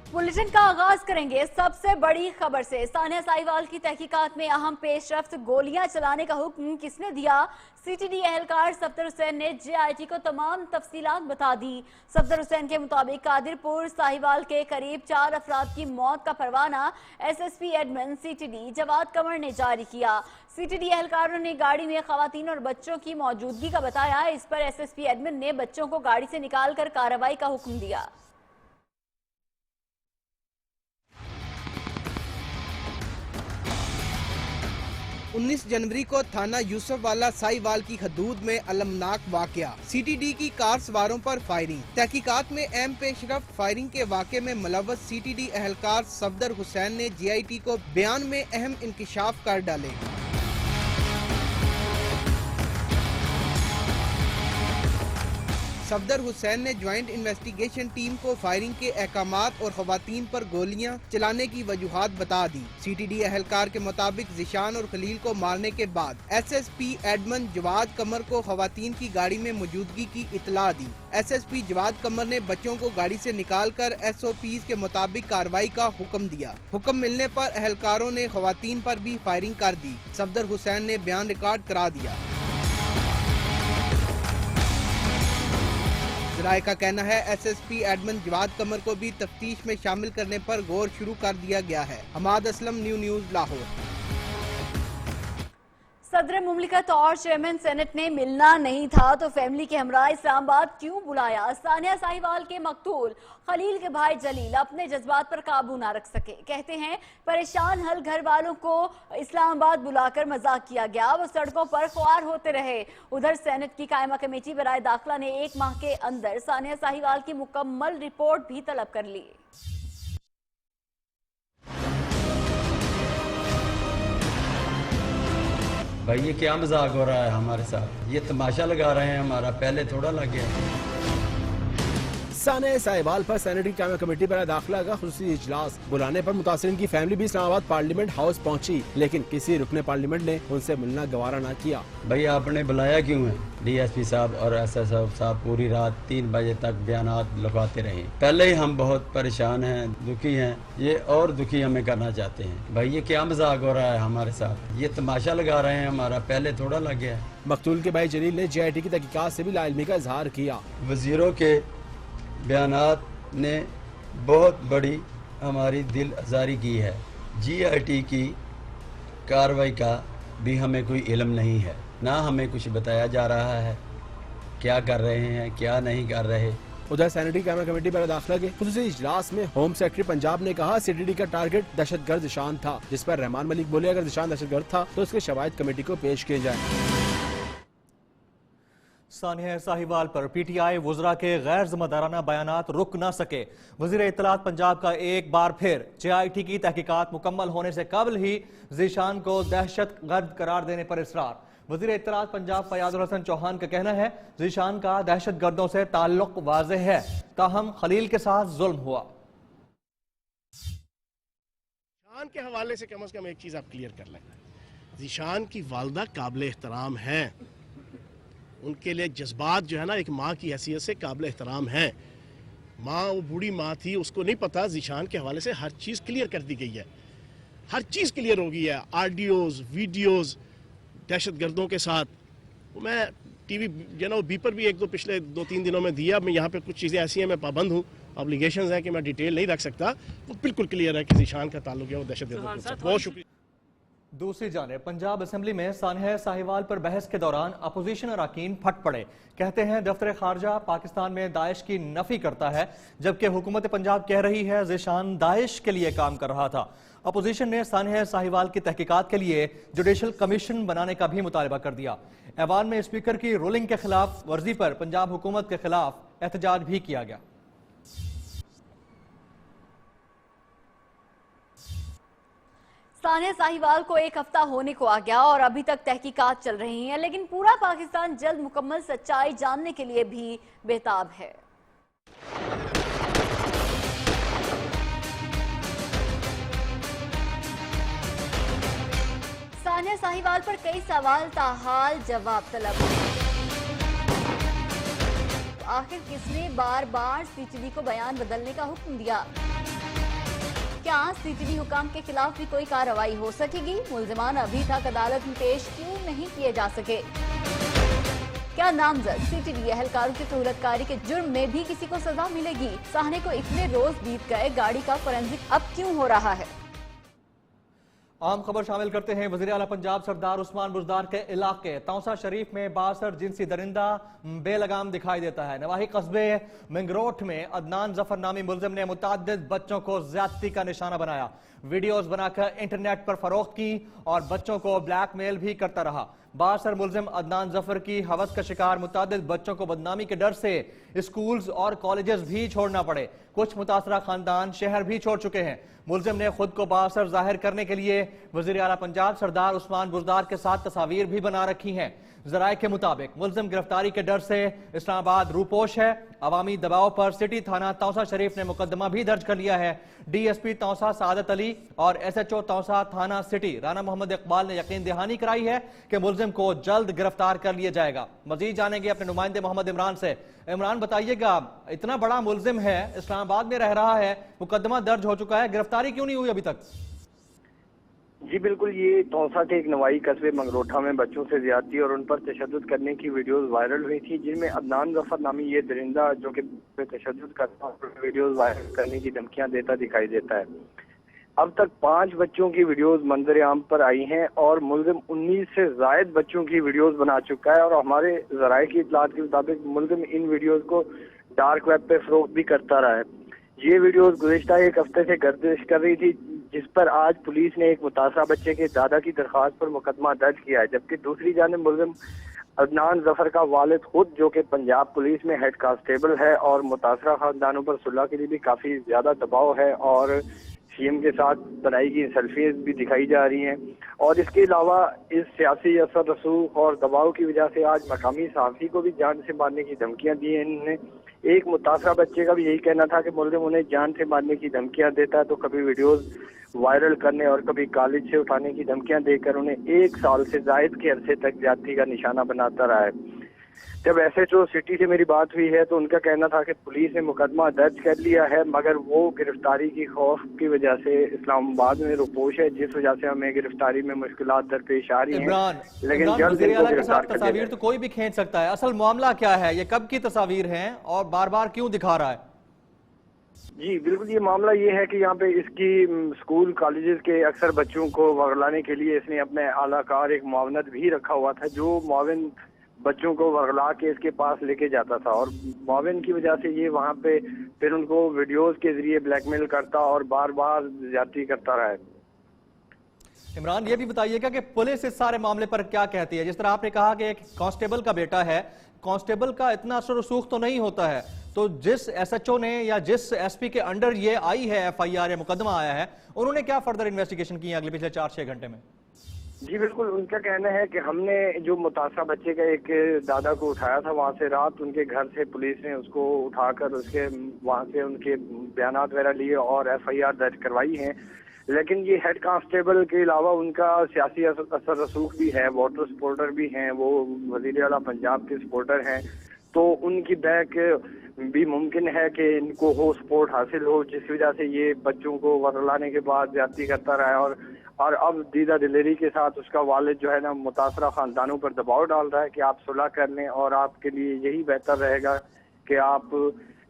Bulletin का आगाज करेंगे सबसे बड़ी खबर से। सानिया साहिवाल की तहकीकात में अहम पेशरफ्त, गोलियां चलाने का हुक्म किसने दिया? सीटीडी एहलकार सफदर हुसैन ने जेआईटी को तमाम तफसीलात बता दी। सफदर हुसैन के मुताबिक कादिरपुर साहिवाल के करीब 4 अफराद की मौत का परवाना एसएसपी एडमिन सीटीडी जवाद कमर ने जारी किया। सीटीडी एहलकारों ने गाड़ी में खवातीन और बच्चों की मौजूदगी का बताया। इस पर एसएसपी एडमिन ने बच्चों को गाड़ी से निकाल कर कार्रवाई का हुक्म दिया। 19 जनवरी को थाना यूसुफवाला साहिवाल की हदूद में अलमनाक वाकया। सीटीडी की कार सवारों पर फायरिंग। तहकीकात में अहम पेशरफ्त, फायरिंग के वाक़े में मुलव्वस सीटीडी एहलकार सफदर हुसैन ने जेआईटी को बयान में अहम इंकशाफ कर डाले। सफदर हुसैन ने ज्वाइंट इन्वेस्टिगेशन टीम को फायरिंग के अहकामात और खवातीन पर गोलियां चलाने की वजूहात बता दी। सीटीडी एहलकार के मुताबिक ज़िशान और खलील को मारने के बाद एसएसपी एडमन जवाद कमर को खवातीन की गाड़ी में मौजूदगी की इतला दी। एसएसपी जवाद कमर ने बच्चों को गाड़ी से निकालकर एसओपीज के मुताबिक कार्रवाई का हुक्म दिया। हुक्म मिलने पर एहलकारों ने खवातीन पर भी फायरिंग कर दी। सफदर हुसैन ने बयान रिकॉर्ड करा दिया। राय का कहना है एसएसपी एडमन जवाद कमर को भी तफ्तीश में शामिल करने पर गौर शुरू कर दिया गया है। हमाद असलम, न्यूज़ लाहौर। सदर मुमलिकत और चेयरमैन सेनेट ने मिलना नहीं था तो फैमिली के हमराह इस्लामाबाद क्यों बुलाया? सानिया साहिवाल के मकतूल खलील के भाई जलील अपने जज्बात पर काबू ना रख सके। कहते हैं परेशान हल घर वालों को इस्लामाबाद बुलाकर मजाक किया गया, वो सड़कों पर ख्वार होते रहे। उधर सेनेट की कायमा कमेटी बराए दाखिला ने 1 माह के अंदर सानिया साहिवाल की मुकम्मल रिपोर्ट भी तलब कर ली। भाई ये क्या मजाक हो रहा है हमारे साथ? ये तमाशा लगा रहे हैं हमारा, पहले थोड़ा लग गया। सानिया साहिवाल पर सेनेट की कायमा कमेटी पर दाखिला का खुसूसी इजलास बुलाने पर मुतासिरीन की फैमिली भी इस्लामाबाद पार्लियामेंट हाउस पहुंची, लेकिन किसी रुकने पार्लियामेंट ने उनसे मिलना गवारा न किया। भाई आपने बुलाया क्यों है? डीएसपी साहब और एसएसओ साहब पूरी रात 3 बजे तक बयानात लगाते रहे। पहले ही हम बहुत परेशान हैं, दुखी हैं, ये और दुखी हमें करना चाहते हैं। भाई ये क्या मजाक हो रहा है हमारे साथ? ये तमाशा लगा रहे हैं हमारा, पहले थोड़ा लग गया। मकतूल के भाई जलील ने जेआईटी की तहकीकात से भी लाइलमी का इजहार किया। वजीरों के बयानात ने बहुत बड़ी हमारी दिल आज़ारी की है। जेआईटी की कार्रवाई का भी हमें कोई इल्म नहीं है, ना हमें कुछ बताया जा रहा है क्या कर रहे हैं क्या नहीं कर रहे। उधर सेनेटरी कायमा कमेटी पर दाखिला के खुसूसी इजलास में होम सेक्रेटरी पंजाब ने कहा सीटीडी का टारगेट दहशतगर्द ज़िशान था, जिस पर रहमान मलिक बोले अगर ज़िशान दहशतगर्द था तो उसके शवाहिद कमेटी को पेश किए जाए। सानिया साहिवाल पर पीटीआई वुज़रा के गैर जिम्मेदाराना बयानात रुक न सके। वज़ीर इत्तलात पंजाब का एक बार फिर जेआईटी की तहकीकात मुकम्मल होने से कबल ही ज़िशान को दहशतगर्द करार देने पर इसरार। वज़ीर इत्तलात पंजाब फयाजुल हसन चौहान का कहना है ज़िशान का दहशतगर्दों से ताल्लुक वाज़ेह है, ताहम खलील के साथ जुल्म हुआ। ज़िशान के हवाले से कम एक चीज़ आप क्लियर कर लें, ज़िशान की वालदा काबिल एहतराम है, उनके लिए जज्बात जो है ना एक माँ की हैसियत से काबिल एहतराम है। माँ वो बूढ़ी माँ थी, उसको नहीं पता ज़िशान के हवाले से हर चीज़ क्लियर कर दी गई है, हर चीज़ क्लियर हो गई है, ऑडियोज़ वीडियोज़ दहशतगर्दों के साथ। मैं टीवी जो ना वो बीपर भी 1-2 पिछले 2-3 दिनों में दिया। मैं यहाँ पे कुछ चीज़ें ऐसी हैं, मैं पाबंद हूँ, ऑब्लिगेशंस हैं कि मैं डिटेल नहीं रख सकता। वो बिल्कुल क्लियर है कि ज़िशान का ताल्लुक है वो दहशतगर्दों के साथ। बहुत शुक्रिया। दूसरी जानिब पंजाब असेंबली में सानिया साहिवाल पर बहस के दौरान अपोजिशन अरकान फट पड़े। कहते हैं दफ्तर खारजा पाकिस्तान में दाइश की नफी करता है, जबकि हुकूमत पंजाब कह रही है ज़िशान दाइश के लिए काम कर रहा था। अपोजिशन ने सानिया साहिवाल की तहकीकात के लिए जुडिशल कमीशन बनाने का भी मुतालबा कर दिया। ऐवान में स्पीकर की रूलिंग के खिलाफ वर्जी पर पंजाब हुकूमत के खिलाफ एहतजाज भी किया गया। सानिया साहिवाल को 1 हफ्ता होने को आ गया और अभी तक तहकीकात चल रही हैं, लेकिन पूरा पाकिस्तान जल्द मुकम्मल सच्चाई जानने के लिए भी बेताब है। सानिया साहिवाल पर कई सवाल ताहाल जवाब तलब। आखिर किसने बार बार सीटीडी को बयान बदलने का हुक्म दिया? क्या CTD हुकाम के खिलाफ भी कोई कार्रवाई हो सकेगी? मुल्जिमान अभी तक अदालत में पेश क्यों नहीं किए जा सके? क्या नामजद CTD एहलकारों की सहूलतकारी के जुर्म में भी किसी को सजा मिलेगी? साहने को इतने रोज बीत गए, गाड़ी का फोरेंसिक अब क्यों हो रहा है? आम खबर शामिल करते हैं। वज़ीर आला पंजाब सरदार उस्मान बुज़दार के इलाके तौसा शरीफ में बासर जिनसी दरिंदा बेलगाम दिखाई देता है। नवाही कस्बे मंगरोट में अदनान जफर नामी मुल्जिम ने मुतअद्दिद बच्चों को ज्यादती का निशाना बनाया, वीडियोस बनाकर इंटरनेट पर फरोख्त की और बच्चों को ब्लैकमेल भी करता रहा। बासर मुल्जिम अदनान जफर की हवस का शिकार मुतअद्दिद बच्चों को बदनामी के डर से स्कूल्स और कॉलेजेस भी छोड़ना पड़े। कुछ मुतासरा खानदान शहर भी छोड़ चुके हैं। मुल्जिम ने खुद को बासर जाहिर करने के लिए वज़ीर आला पंजाब सरदार उस्मान बुज़दार के साथ तस्वीर भी बना रखी हैं। ज़राए के मुताबिक मुल्जिम गिरफ्तारी के डर से इस्लामाबाद रूपोश है। अवामी दबाव पर सिटी थाना तौसा शरीफ ने मुकदमा भी दर्ज कर लिया है। DSP तौसा सादत अली और SHO तौसा थाना सिटी राना मोहम्मद इकबाल ने यकीन दहानी कराई है कि मुल्जिम को जल्द गिरफ्तार कर लिया जाएगा। मजीद जानेंगे अपने नुमाइंदे मोहम्मद इमरान से। इमरान, बताइएगा, इतना बड़ा मुल्जिम है, इस्लामाबाद में रह रहा है, मुकदमा दर्ज हो चुका है, गिरफ्तारी क्यों नहीं हुई अभी तक? जी बिल्कुल, ये तौसा के एक नवाई कस्बे मंगरोठा में बच्चों से ज्यादती और उन पर तशद्दुद करने की वीडियोस वायरल हुई थी, जिनमें अदनान जफर नामी ये दरिंदा जो कि तशद्दुद करता और वीडियोस वायरल करने की धमकियां देता दिखाई देता है। अब तक 5 बच्चों की वीडियोस मंजर आम पर आई हैं और मुल्जिम 19 से जायद बच्चों की वीडियोस बना चुका है। और हमारे ज़राए की इत्तलात के मुताबिक मुल्जिम इन वीडियोस को डार्क वेब पे फरोख्त भी करता रहा है। ये वीडियोस गुज़िश्ता एक हफ्ते से गर्दिश कर रही थी, जिस पर आज पुलिस ने एक मुतासरा बच्चे के दादा की दरख्वास्त पर मुकदमा दर्ज किया है। जबकि दूसरी जानिब मुल्जिम अदनान जफर का वालिद खुद, जो कि पंजाब पुलिस में हेड कांस्टेबल है और मुतासरा खानदानों पर सुलह के लिए भी काफी ज्यादा दबाव है और CM के साथ बनाई गई सेल्फीज भी दिखाई जा रही हैं। और इसके अलावा इस सियासी असर रसूख और दबाव की वजह से आज मकामी सहाफ़ी को भी जान से मारने की धमकियां दी हैं इन्होंने। एक मुतासरा बच्चे का भी यही कहना था कि मुल्जिम उन्हें जान से मारने की धमकियां देता है, तो कभी वीडियोस वायरल करने और कभी कॉलेज से उठाने की धमकियां देकर उन्हें 1 साल से जायद के अरसे तक ज्यादती का निशाना बनाता रहा है। जब SHO सिटी से मेरी बात हुई है तो उनका कहना था कि पुलिस ने मुकदमा दर्ज कर लिया है, मगर वो गिरफ्तारी की खौफ की वजह से इस्लामाबाद में रुपोश है, जिस वजह से हमें गिरफ्तारी में मुश्किलात दरपेश आ रही हैं। लेकिन जल्द इनको गिरफ्तार कर लिया तस्वीर तो कोई भी खींच सकता है, असल मामला क्या है, ये कब की तस्वीर हैं और बार बार क्यों दिखा रहा है? जी बिल्कुल, ये मामला ये है कि यहाँ पे इसकी स्कूल कॉलेजेस के अक्सर बच्चों को वरगलाने के लिए इसने अपने आलाकार एक मुआवनत भी रखा हुआ था, जो मुआविन बच्चों को वरगला के इसके पास लेके जाता था। और मुआविन की वजह से ये वहाँ पे फिर उनको वीडियोस के जरिए ब्लैकमेल करता और बार बार ज्यादती करता रहा है। इमरान, ये भी बताइएगा कि पुलिस इस सारे मामले पर क्या कहती है? जिस तरह आपने कहा कि एक कांस्टेबल का बेटा है, कांस्टेबल का इतना असर रसूख तो नहीं होता है, तो जिस SHO ने या जिस SP के अंडर ये आई है FIR या मुकदमा आया है, उन्होंने क्या फर्दर इन्वेस्टिगेशन की है अगले पिछले 4-6 घंटे में? जी बिल्कुल, उनका कहना है कि हमने जो मुतासरा बच्चे का एक दादा को उठाया था, वहाँ से रात उनके घर से पुलिस ने उसको उठाकर उसके वहाँ से उनके बयानात वगैरह लिए और FIR दर्ज करवाई है। लेकिन ये हेड कांस्टेबल के अलावा उनका सियासी असर रसूख भी है, वाटर सपोर्टर भी हैं, वो वज़ीर आला पंजाब के सपोर्टर हैं, तो उनकी बैक भी मुमकिन है कि इनको हो सपोर्ट हासिल हो, जिस वजह से ये बच्चों को वरलाने के बाद ज्यादती करता रहा है। और अब दीदा दिलेरी के साथ उसका वालिद जो है ना मुतासरा खानदानों पर दबाव डाल रहा है कि आप सुलह कर लें और आपके लिए यही बेहतर रहेगा कि आप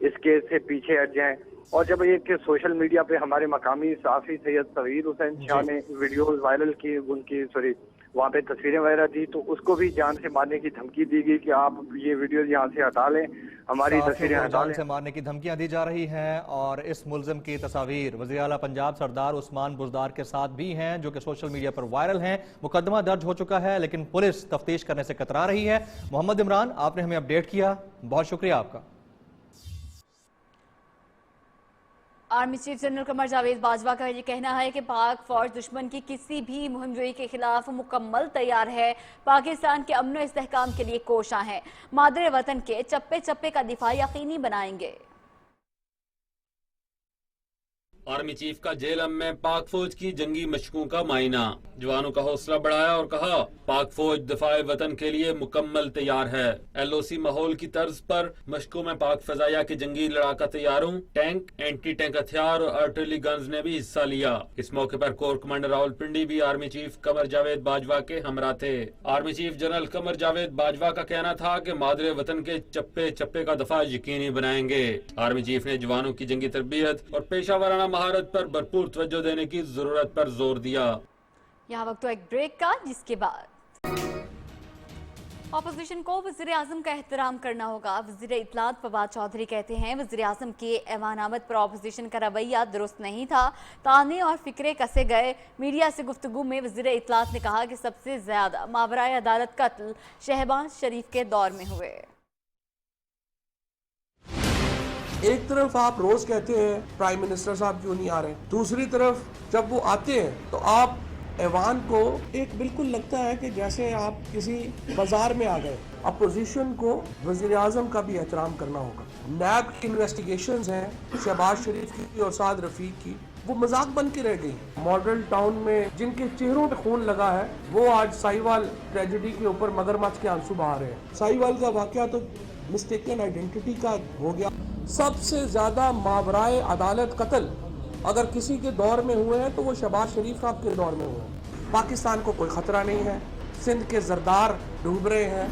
इस केस से पीछे हट जाएं। और जब एक सोशल मीडिया पे हमारे मकामी सहाफ़ी सैयद तगीर हुसैन शाह ने वीडियोस वायरल की, उनकी वहाँ पे तस्वीरें वगैरह दी, तो उसको भी जान से मारने की धमकी दी गई कि आप ये वीडियो यहाँ से हटा लें, हमारी तस्वीरें हटा लें। जान से मारने की धमकियां दी जा रही हैं और इस मुल्जिम की तस्वीर वज़ीर आला पंजाब सरदार उस्मान बुज़दार के साथ भी हैं, जो कि सोशल मीडिया पर वायरल हैं। मुकदमा दर्ज हो चुका है, लेकिन पुलिस तफ्तीश करने से कतरा रही है। मोहम्मद इमरान, आपने हमें अपडेट किया, बहुत शुक्रिया आपका। Army chief general Qamar Javed Bajwa का ये कहना है कि पाक फौज दुश्मन की किसी भी मुहिमजोई के खिलाफ मुकम्मल तैयार है, पाकिस्तान के अमन इस्तेहकाम के लिए कोशां है, मादरे वतन के चप्पे चप्पे का दिफा यकीनी बनाएंगे। आर्मी चीफ का जेलम में पाक फौज की जंगी मशकों का मायना। जवानों का हौसला बढ़ाया और कहा पाक फौज दिफाए वतन के लिए मुकम्मल तैयार है। LOC माहौल की तर्ज पर मशकों में पाक फजाया के जंगी लड़ाका तैयारों, टैंक, एंटी टैंक हथियार और आर्टिलरी गन्स ने भी हिस्सा लिया। इस मौके पर कोर कमांडर रावलपिंडी भी आर्मी चीफ कमर जावेद बाजवा के हमरा थे। Army chief general Qamar Javed Bajwa का कहना था कि मादरे वतन के चप्पे चप्पे का दफा यकीनी बनाएंगे। आर्मी चीफ ने जवानों की जंगी तरबियत और पेशावराना महारत पर भरपूर तवज्जो देने की जरूरत पर जोर दिया। यहाँ वक्त तो एक ब्रेक का, जिसके बाद अपोजिशन को वज़ीर आज़म का एहतराम करना होगा। वज़ीर इत्तलात फवाद चौधरी कहते हैं वज़ीर आज़म के ऐवान आमद पर अपोजिशन का रवैया दुरुस्त नहीं था, ताने और फिक्रे कसे गए। मीडिया से गुफ्तगू में वज़ीर इत्तलात ने कहा कि सबसे ज्यादा मावराए अदालत कत्ल शहबाज शरीफ के दौर में हुए। एक तरफ आप रोज कहते हैं प्राइम मिनिस्टर साहब क्यों नहीं आ रहे, दूसरी तरफ जब वो आते हैं तो आप ऐवान को एक बिल्कुल लगता है कि जैसे आप किसी बाजार में आ गए। अपोजिशन को वज़ीर आज़म का भी एहतराम करना होगा। नैब की इन्वेस्टिगेशंस हैं शहबाज शरीफ की और साद रफीक की, वो मजाक बन के रह गई। मॉडल टाउन में जिनके चेहरों पे खून लगा है वो आज साहिवाल ट्रेजेडी के ऊपर मगरमच्छ के आंसू बहा रहे हैं। साहिवाल का वाकया तो मिस्टेकन आइडेंटिटी का हो गया। सबसे ज्यादा मावराए अदालत कत्ल अगर किसी के दौर में हुए हैं तो वो शहबाज शरीफ साहब के दौर में हुए हैं। पाकिस्तान को कोई खतरा नहीं है, सिंध के जरदार डूब रहे हैं।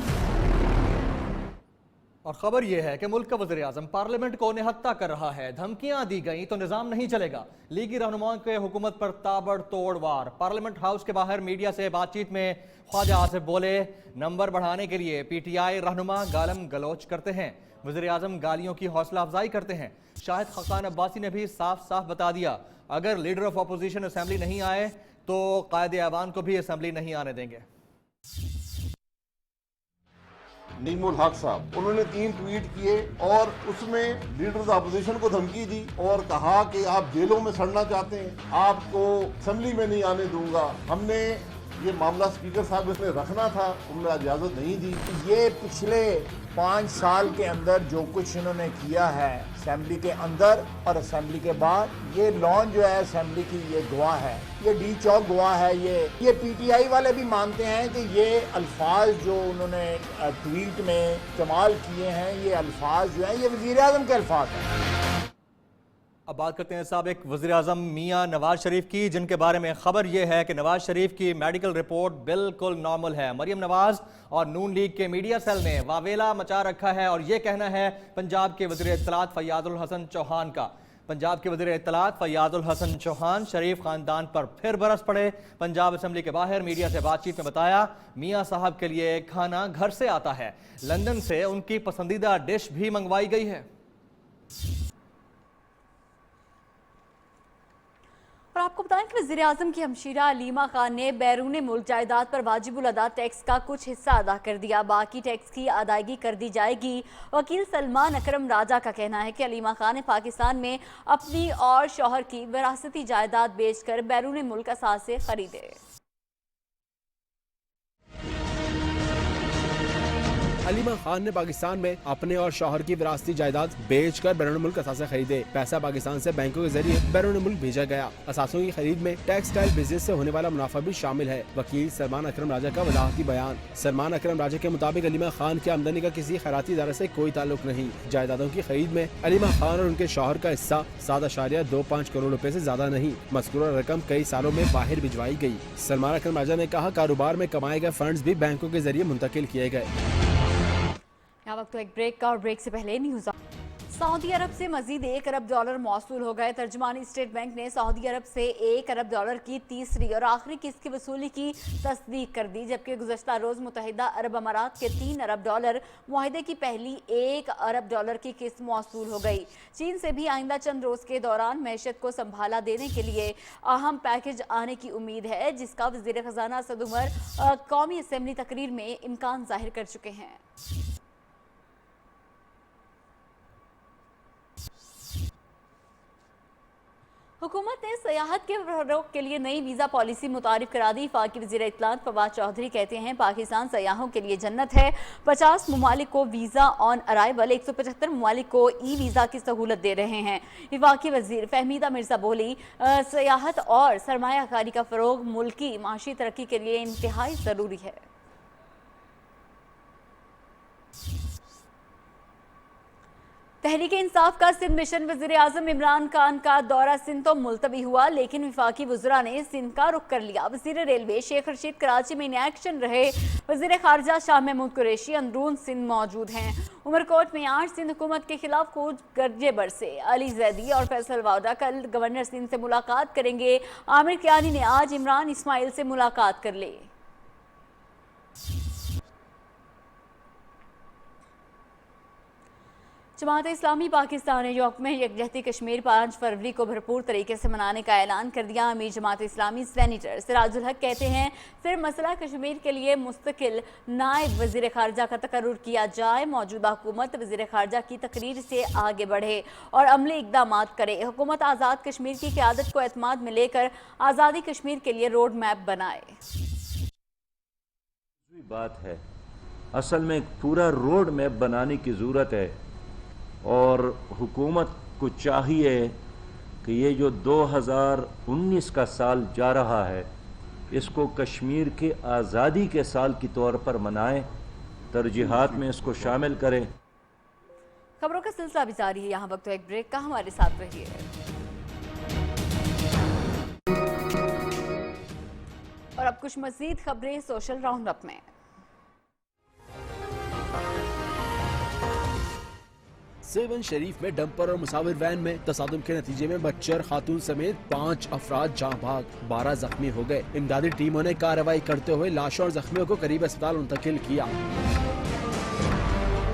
और खबर यह है कि मुल्क का वज़ीर आज़म पार्लियामेंट को निहत्ता कर रहा है। धमकियां दी गई तो निज़ाम नहीं चलेगा। लीगी रहनुमाओं के हुकूमत पर ताबड़तोड़ वार। पार्लियामेंट हाउस के बाहर मीडिया से बातचीत में ख्वाजा आसिफ बोले नंबर बढ़ाने के लिए PTI रहनुमा गालम गलोच करते हैं। वज़ीर आज़म गालियों की हौसला अफजाई करते हैं। शाहिद खकान अब्बासी ने भी साफ साफ बता दिया अगर लीडर ऑफ अपोजिशन असेंबली नहीं आए तो कायदे ऐवान को भी असेंबली नहीं आने देंगे। नीमुल हक साहब उन्होंने 3 ट्वीट किए और उसमें लीडर अपोजिशन को धमकी दी और कहा कि आप जेलों में सड़ना चाहते हैं, आपको असेंबली में नहीं आने दूंगा। हमने ये मामला स्पीकर साहब इसने रखना था, उन्होंने इजाजत नहीं दी। ये पिछले 5 साल के अंदर जो कुछ इन्होंने किया है असेंबली के अंदर और असेंबली के बाद, ये लॉन जो है असेंबली की ये गवाह है, ये डी चौक गवाह है। ये PTI वाले भी मानते हैं कि ये अल्फाज जो उन्होंने ट्वीट में इस्तेमाल किए हैं ये अल्फाज जो हैं ये वज़ीर आज़म के अल्फाज हैं। अब बात करते हैं साबिक वज़ीर आज़म मियां नवाज शरीफ की, जिनके बारे में खबर यह है कि नवाज शरीफ की मेडिकल रिपोर्ट बिल्कुल नॉर्मल है। मरियम नवाज और नून लीग के मीडिया सेल ने वावेला मचा रखा है और यह कहना है पंजाब के वज़ीर इत्तलात फैयाजुल हसन चौहान का। पंजाब के वज़ीर इत्तलात फैयाजुल हसन चौहान शरीफ खानदान पर फिर बरस पड़े। पंजाब असेंबली के बाहर मीडिया से बातचीत में बताया मियां साहब के लिए खाना घर से आता है, लंदन से उनकी पसंदीदा डिश भी मंगवाई गई है। और आपको बताएं कि वज़ीर आज़म की हमशीरा अलीमा खान ने बैरून मुल्क जायदाद पर वाजिबुल अदा टैक्स का कुछ हिस्सा अदा कर दिया, बाकी टैक्स की अदायगी कर दी जाएगी। वकील सलमान अकरम राजा का कहना है कि अलीमा खान ने पाकिस्तान में अपनी और शौहर की विरासती जायदाद बेचकर बैरून मुल्क असासे खरीदे। अलीमा खान ने पाकिस्तान में अपने और शौहर की विरासती जायदाद बेचकर बैरून मुल्क असासे खरीदे। पैसा पाकिस्तान से बैंकों के जरिए बैरून मुल्क भेजा गया। असासों की खरीद में टेक्सटाइल बिजनेस से होने वाला मुनाफा भी शामिल है। वकील सलमान अकरम राजा का वजाहती बयान। सलमान अकरम राजा के मुताबिक अलीमा खान की आमदनी का किसी खैराती इदारे से कोई ताल्लुक नहीं। जायदादों की खरीद में अलीमा खान और उनके शौहर का हिस्सा 7.25 करोड़ रुपए से ज्यादा नहीं। मज़कूरा रकम कई सालों में बाहर भिजवाई गई। सलमान अकरम राजा ने कहा कारोबार में कमाए गए फंड्स भी बैंकों के जरिए मुंतकिल किए गए। यहाँ वक्त तो एक ब्रेक का, और ब्रेक से पहले न्यूज़। सऊदी अरब से मजीद $1 अरब मौसूल हो गए। तर्जुमानी स्टेट बैंक ने सऊदी अरब से $1 अरब की तीसरी और आखिरी किस्त की वसूली की तस्दीक कर दी, जबकि गुज़श्ता रोज़ मुत्तहिदा अरब अमारात के $3 अरब मुआहदे की पहली $1 अरब की किस्त मौसूल हो गई। चीन से भी आइंदा चंद रोज़ के दौरान मैशत को संभाला देने के लिए अहम पैकेज आने की उम्मीद है, जिसका वज़ीर ख़ज़ाना असद उमर कौमी असम्बली तकरीर में इम्कान ज़ाहिर कर चुके हैं। हुकूमत ने सयाहत के फरोग के लिए नई वीज़ा पॉलिसी मुतारिफ करा दी। वफाकी वज़ीर इत्तलात फवाद चौधरी कहते हैं पाकिस्तान सयाहों के लिए जन्नत है। 50 ममालिक को वीज़ा ऑन अराइवल, 175 ममालिक को ई वीज़ा की सहूलत दे रहे हैं। वफाकी वज़ीर फहमीदा मिर्ज़ा बोली, सयाहत और सरमायाकारी का फरोग मुल्क की माशी तरक्की के लिए इंतहाई ज़रूरी है। तहरीक इंसाफ का सिंध मिशन वज़ीर आज़म इमरान खान का दौरा सिंध तो मुलतवी हुआ, लेकिन वफाकी वज़रा ने सिंध का रुख कर लिया। वज़ीर रेलवे शेख रशीद कराची में इन एक्शन रहे। वज़ीर खारजा शाह महमूद कुरैशी अंदरून सिंध मौजूद हैं। उमरकोट में आज सिंध हुकूमत के खिलाफ खूब गरजे बरसे। अली जैदी और फैसल वाडा कल गवर्नर सिंध से मुलाकात करेंगे। आमिर कियानी ने आज इमरान इस्माइल से मुलाकात कर ली। जमात इस्लामी पाकिस्तान ने यौम यकजहती कश्मीर 5 फरवरी को भरपूर तरीके से मनाने का ऐलान कर दिया। अमीर जमात इस्लामी सेनेटर सिराजुल हक कहते हैं फिर मसला कश्मीर के लिए मुस्तकिल नायब वज़ीर खारजा का तकर्रुर किया जाए। मौजूदा हुकूमत वज़ीर खारजा की तकरीर से आगे बढ़े और अमली इक़दामात करे। हुकूमत आज़ाद कश्मीर की क़यादत को एतमाद में लेकर आज़ादी कश्मीर के लिए रोड मैप बनाए। बात है, असल में पूरा रोड मैप बनाने की ज़रूरत है और हुकूमत को चाहिए कि ये जो 2019 का साल जा रहा है इसको कश्मीर के आज़ादी के साल के तौर पर मनाएं, तरजीहात में इसको शामिल करें। खबरों का सिलसिला भी जारी है, यहाँ वक्त एक ब्रेक का, हमारे साथ रहिए। और अब कुछ मज़ीद खबरें सोशल राउंड अप में। सेवन शरीफ में डंपर और मुसाविर वैन में तसादुम के नतीजे में बच्चर खातून समेत 5 अफराद जाँ भाग, 12 जख्मी हो गए। इमदादी टीमों ने कार्रवाई करते हुए लाशों और जख्मियों को करीब अस्पताल मुंतकिल किया।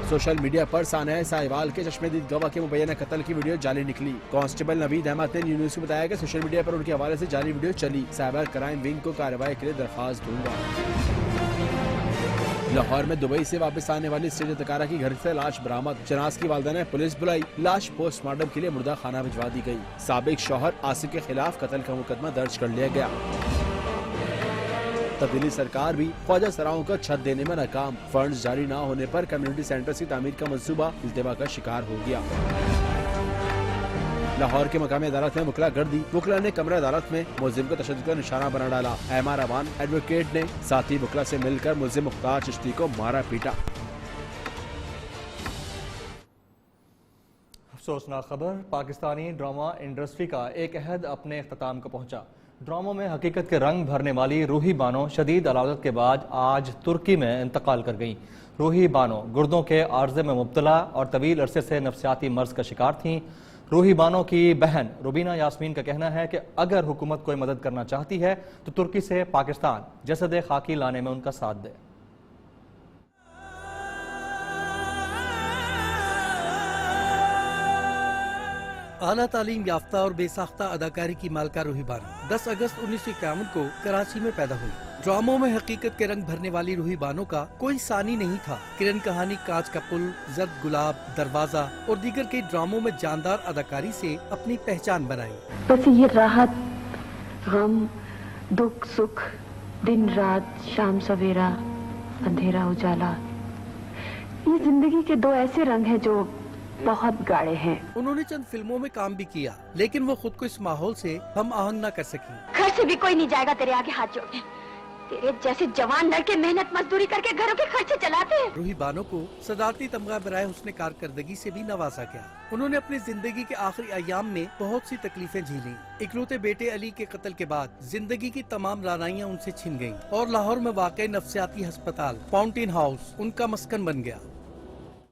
सोशल मीडिया पर सानिया साहिवाल के चश्मेदीद गवाह के मुबैना कत्ल की वीडियो जाली निकली। कांस्टेबल नवीद अहमद ने न्यूज़ को बताया कि सोशल मीडिया पर उनके हवाले से जाली वीडियो चली। साइबर क्राइम विंग को कार्रवाई के लिए दरखास्त दूंगा। लाहौर में दुबई से वापस आने वाली स्टेज अदकारा की घर से लाश बरामद। शनाज की वालिदा ने पुलिस बुलाई, लाश पोस्टमार्टम के लिए मुर्दा खाना भिजवा दी गई। साबिक शौहर आसिफ के खिलाफ कत्ल का मुकदमा दर्ज कर लिया गया। तब्दीली सरकार भी ख्वाजा सराओं को छत देने में नाकाम। फंड्स जारी न होने पर कम्युनिटी सेंटर की तामीर का मंसूबा इल्तिबा का शिकार हो गया। लाहौर के मकामी अदालत में मुकला गर्दी, मुकला ने कमरा अदालत में मुलजिम को तशद्दुद का निशाना बना डाला। एमा रमान एडवोकेट ने साथी मुकला से मिलकर मुलजिम मुख्तार चिश्ती को मारा पीटा। अफसोसनाक खबर, पाकिस्तानी ड्रामा इंडस्ट्री का एक अहद अपने इख्तिताम को पहुंचा। ड्रामों में हकीकत के रंग भरने वाली रूही बानो शदीद अलादत के बाद आज तुर्की में इंतकाल कर गईं। रूही बानो गुर्दों के आर्जे में मुब्तला और तवील अरसे से नफसियाती मर्ज का शिकार थीं। रूही बानो की बहन रुबीना यास्मीन का कहना है कि अगर हुकूमत कोई मदद करना चाहती है तो तुर्की से पाकिस्तान जसद खाकी लाने में उनका साथ दे। आला तालीम याफ्ता और बेसाख्ता अदाकारी की मालका रूही बानो 10 अगस्त 1951 को कराची में पैदा हुई। ड्रामों में हकीकत के रंग भरने वाली रूही बानो का कोई सानी नहीं था। किरण कहानी, कांच का पुल, जर्द गुलाब, दरवाजा और दीगर कई ड्रामों में जानदार अदाकारी से अपनी पहचान बनाई। बस ये राहत, गम, दुख, सुख, दिन रात, शाम सवेरा, अंधेरा उजाला, ये जिंदगी के दो ऐसे रंग हैं जो बहुत गाढ़े हैं। उन्होंने चंद फिल्मों में काम भी किया, लेकिन वो खुद को इस माहौल से हम आहंग न कर सकी। घर से भी कोई नहीं जाएगा तेरे आगे हाथ जोड़ने। तेरे जैसे जवान लड़के मेहनत मजदूरी करके घरों के खर्चे चलाते हैं। रूही बानो को सदारती तमगा बराए हुस्न कारकर्दगी से भी नवाजा गया। उन्होंने अपनी जिंदगी के आखिरी अयाम में बहुत सी तकलीफें झेली। इकलौते बेटे अली के कत्ल के बाद जिंदगी की तमाम रानाइयां उनसे छिन गयीं और लाहौर में वाक़ई नफसियाती अस्पताल फाउंटेन हाउस उनका मस्कन बन गया।